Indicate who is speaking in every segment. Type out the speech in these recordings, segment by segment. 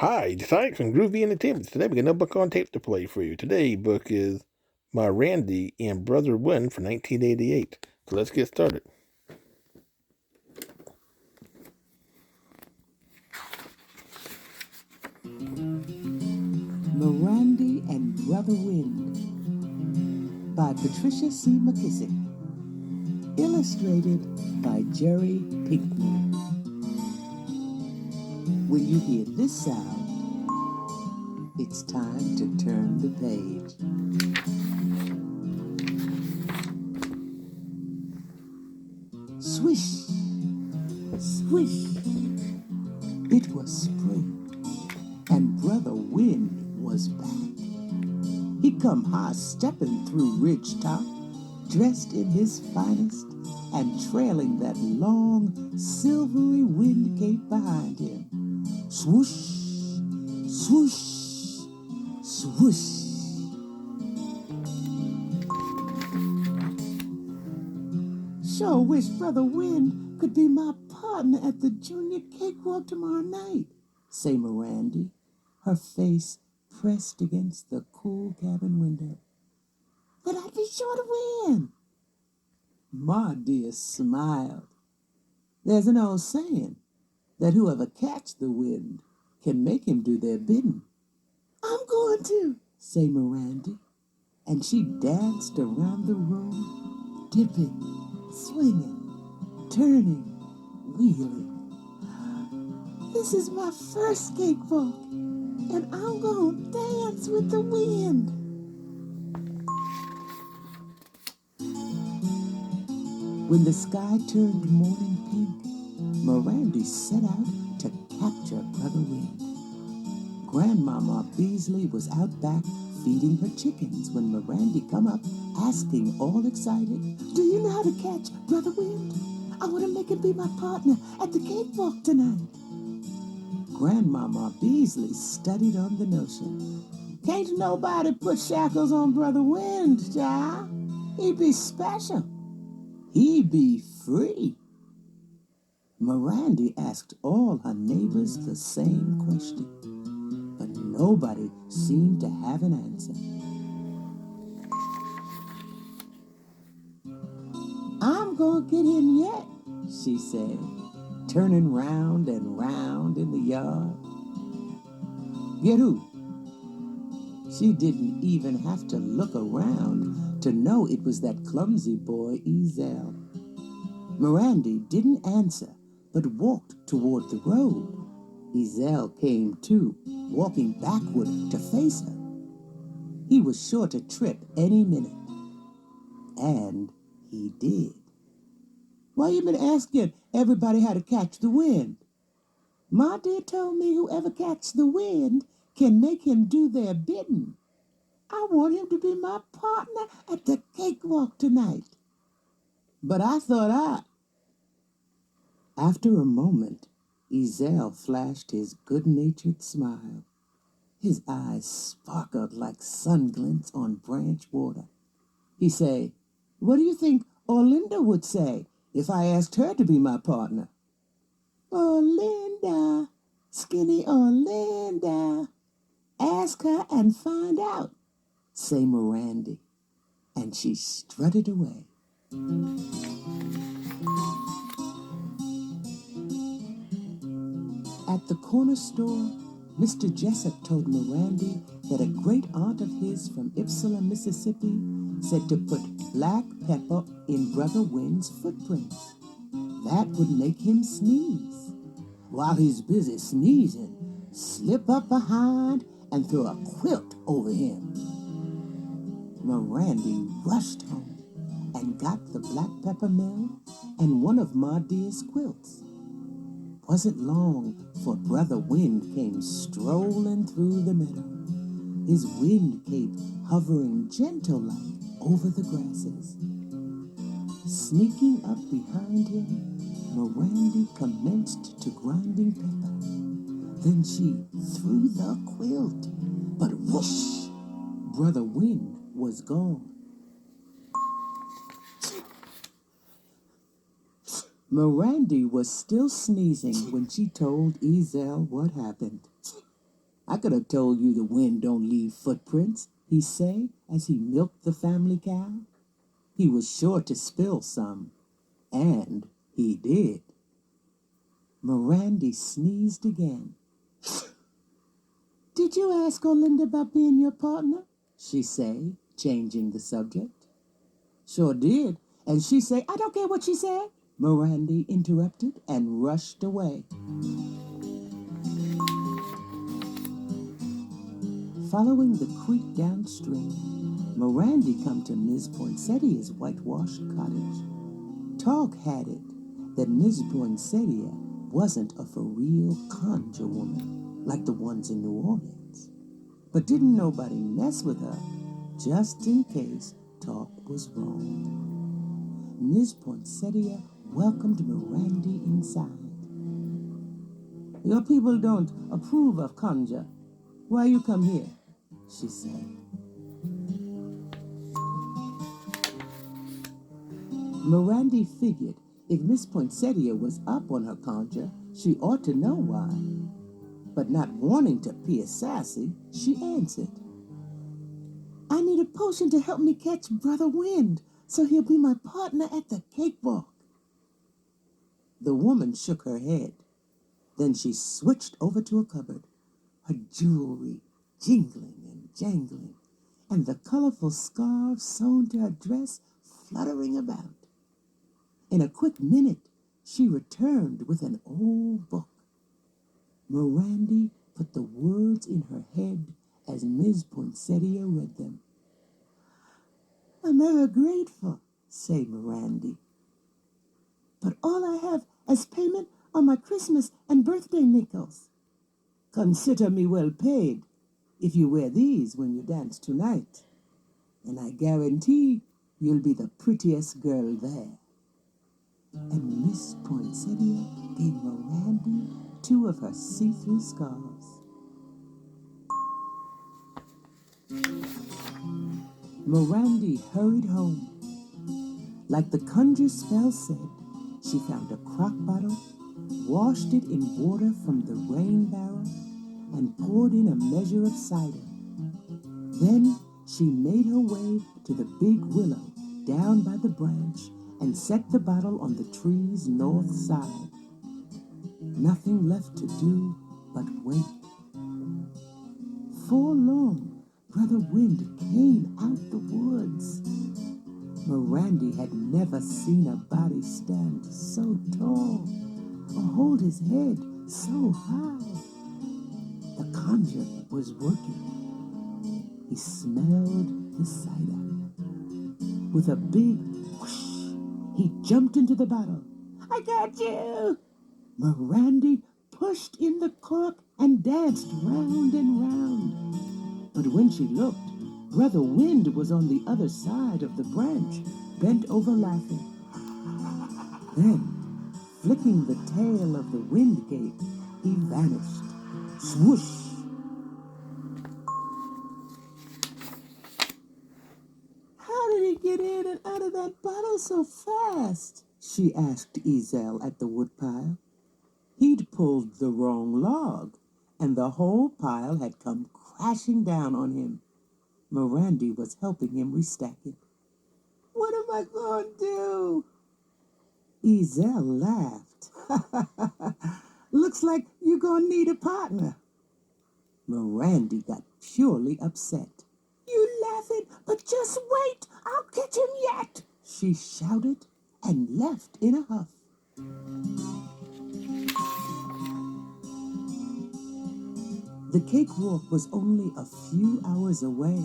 Speaker 1: Hi, Sonic from Groovy Entertainment. Today we got another book on tape to play for you. Today's book is Miranday and Brother Win from 1988. So let's get started.
Speaker 2: Miranday and Brother Wind by Patricia C. McKissick. Illustrated by Jerry Pinkman. When you hear this sound, it's time to turn the page. Swish, swish. It was spring, and Brother Wind was back. He come high-stepping through Ridge Top, dressed in his finest and trailing that long, silvery wind cape behind him. Swoosh, swoosh, swoosh. Sure wish Brother Wind could be my partner at the junior cakewalk tomorrow night, say Mirandy, her face pressed against the cool cabin window. But I'd be sure to win. Ma dear smiled. There's an old saying that whoever catch the wind can make him do their bidding. I'm going to, say Mirandy, and she danced around the room, dipping, swinging, turning, wheeling. This is my first cakewalk, and I'm going to dance with the wind. When the sky turned morning pink, Mirandy set out to capture Brother Wind. Grandmama Beasley was out back feeding her chickens when Mirandy come up asking all excited, "Do you know how to catch Brother Wind? I want to make him be my partner at the cakewalk tonight." Grandmama Beasley studied on the notion. "Can't nobody put shackles on Brother Wind, child. He be special. He be free." Mirandy asked all her neighbors the same question, but nobody seemed to have an answer. "I'm gonna get him yet," she said, turning round and round in the yard. Get who? She didn't even have to look around to know it was that clumsy boy, Ezel. Mirandy didn't answer, but walked toward the road. Ezel came too, walking backward to face her. He was sure to trip any minute. And he did. "Why you been asking everybody how to catch the wind?" "Ma dear told me whoever catches the wind can make him do their bidding. I want him to be my partner at the cakewalk tonight. But I thought I..." After a moment, Ezel flashed his good-natured smile. His eyes sparkled like sun glints on branch water. He said, "What do you think Orlinda would say if I asked her to be my partner?" "Orlinda, skinny Orlinda. Ask her and find out," say Mirandy. And she strutted away. At the corner store, Mr. Jessup told Mirandy that a great aunt of his from Ypsilanti, Mississippi, said to put black pepper in Brother Wind's footprints. That would make him sneeze. While he's busy sneezing, slip up behind and throw a quilt over him. Mirandy rushed home and got the black pepper mill and one of Ma Dear's quilts. Wasn't long for Brother Wind came strolling through the meadow, his wind cape hovering gentle-like over the grasses. Sneaking up behind him, Mirandy commenced to grinding pepper. Then she threw the quilt, but whoosh! Brother Wind was gone. Mirandy was still sneezing when she told Ezel what happened. I could have told you the wind don't leave footprints, he say, as he milked the family cow. He was sure to spill some, and he did. Mirandy sneezed again. Did you ask Olinda about being your partner? She say, changing the subject. Sure did. And she say, I don't care what she said. Mirandy interrupted and rushed away. Following the creek downstream, Mirandy come to Miss Poinsettia's whitewashed cottage. Talk had it that Miss Poinsettia wasn't a for-real conjure woman like the ones in New Orleans. But didn't nobody mess with her, just in case talk was wrong. Miss Poinsettia welcomed Mirandy inside. Your people don't approve of conjure. Why you come here? She said. Mirandy figured if Miss Poinsettia was up on her conjure, she ought to know why. But not wanting to appear sassy, she answered, I need a potion to help me catch Brother Wind, so he'll be my partner at the cakewalk. The woman shook her head. Then she switched over to a cupboard, her jewelry jingling and jangling, and the colorful scarves sewn to her dress fluttering about. In a quick minute, she returned with an old book. Mirandy put the words in her head as Miss Poinsettia read them. I'm ever grateful, say Mirandy. But all I have as payment are my Christmas and birthday nickels. Consider me well paid if you wear these when you dance tonight. And I guarantee you'll be the prettiest girl there. And Miss Poinsettia gave Mirandy 2 of her see-through scarves. Mirandy hurried home. Like the conjure spell said, she found a crock bottle, washed it in water from the rain barrel, and poured in a measure of cider. Then she made her way to the big willow down by the branch and set the bottle on the tree's north side. Nothing left to do but wait. For long, Brother Wind came out the woods. Mirandy had never seen a body stand so tall or hold his head so high. The conjure was working. He smelled the cider. With a big whoosh, he jumped into the bottle. I got you! Mirandy pushed in the cork and danced round and round. But when she looked, Brother Wind was on the other side of the branch, bent over laughing. Then, flicking the tail of the wind cape, he vanished. Swoosh! How did he get in and out of that bottle so fast? She asked Ezel at the woodpile. He'd pulled the wrong log, and the whole pile had come crashing down on him. Mirandy was helping him restack it. What am I going to do? Ezel laughed. Looks like you're going to need a partner. Mirandy got purely upset. You laughing, but just wait. I'll catch him yet, she shouted and left in a huff. The cakewalk was only a few hours away,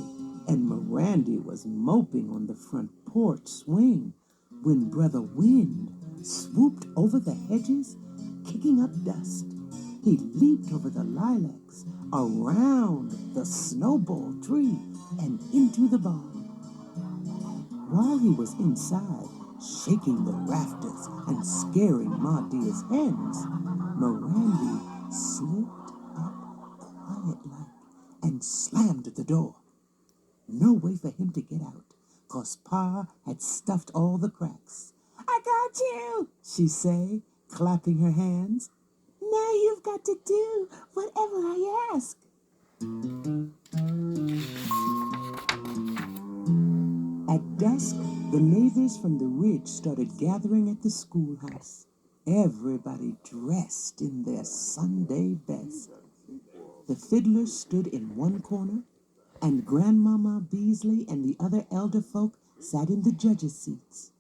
Speaker 2: and Mirandy was moping on the front porch swing when Brother Wind swooped over the hedges, kicking up dust. He leaped over the lilacs, around the snowball tree, and into the barn. While he was inside, shaking the rafters and scaring Ma Dear's hens, Mirandy slipped up quiet-like and slammed the door. No way for him to get out, 'cause Pa had stuffed all the cracks. I got you, she say, clapping her hands. Now you've got to do whatever I ask. The neighbors from the ridge started gathering at the schoolhouse, everybody dressed in their Sunday best. The fiddlers stood in one corner, and Grandmama Beasley and the other elder folk sat in the judges' seats.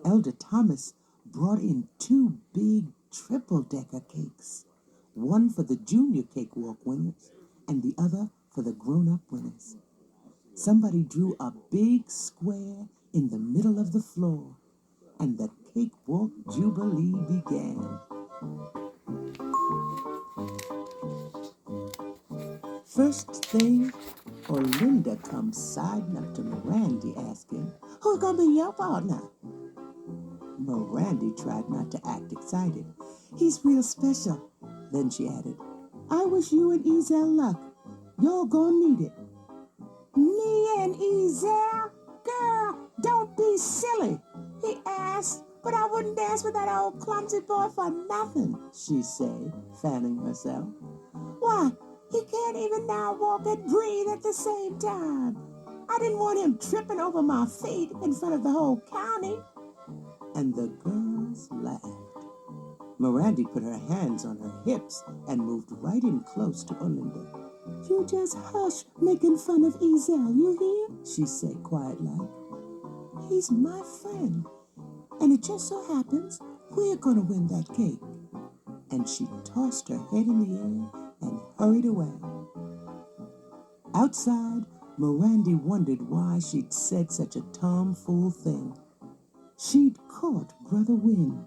Speaker 2: Elder Thomas brought in 2 big triple-decker cakes, one for the junior cakewalk winners and the other for the grown-up winners. Somebody drew a big square in the middle of the floor, and the cakewalk jubilee began. First thing, Olinda comes sidling up to Mirandy asking, "Who's gonna be your partner?" Mirandy tried not to act excited. "He's real special." Then she added, "I wish you and Ezel luck. You're gonna need it." "Me and Ezel? Girl, don't be silly," he asked. "But I wouldn't dance with that old clumsy boy for nothing," she said, fanning herself. "Why, he can't even now walk and breathe at the same time. I didn't want him tripping over my feet in front of the whole county." And the girls laughed. Mirandy put her hands on her hips and moved right in close to Olinda. "You just hush making fun of Ezel, you hear?" she said quiet-like. "He's my friend, and it just so happens we're gonna win that cake." And she tossed her head in the air and hurried away. Outside, Mirandy wondered why she'd said such a tomfool thing. She'd caught Brother Wind.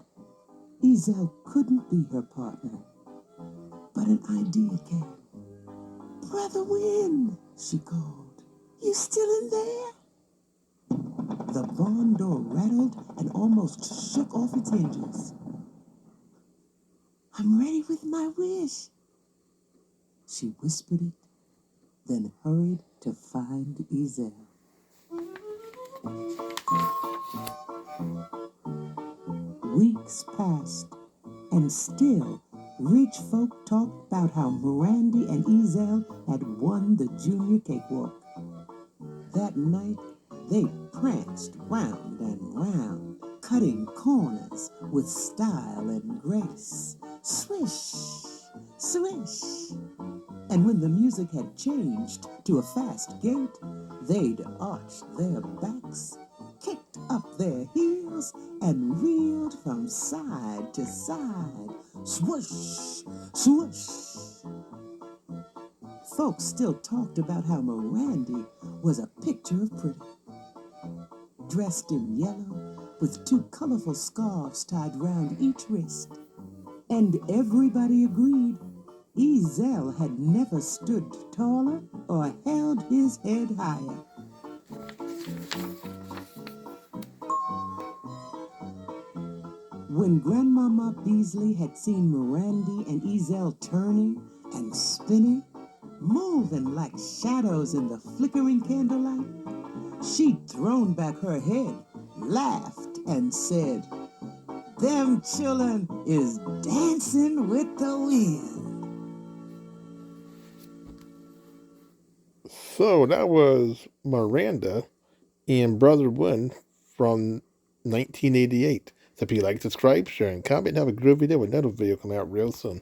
Speaker 2: Ezel couldn't be her partner. But an idea came. "Brother Wind," she called, "you still in there?" The barn door rattled and almost shook off its hinges. "I'm ready with my wish." She whispered it, then hurried to find Ezel. Weeks passed, and still rich folk talked about how Mirandy and Ezel had won the junior cakewalk. That night, they pranced round and round, cutting corners with style and grace. Swish, swish. And when the music had changed to a fast gait, they'd arched their backs, kicked up their heels, and reeled from side to side. Swoosh, swoosh. Folks still talked about how Mirandy was a picture of pretty. Dressed in yellow, with 2 colorful scarves tied round each wrist. And everybody agreed Ezel had never stood taller or held his head higher. When Grandmama Beasley had seen Mirandy and Ezel turning and spinning, moving like shadows in the flickering candlelight, she'd thrown back her head, laughed, and said, "Them chillun is dancing with the wind."
Speaker 1: So that was Miranda and Brother One from 1988. So if you like, subscribe, share, and comment, have a groovy day with another video coming out real soon.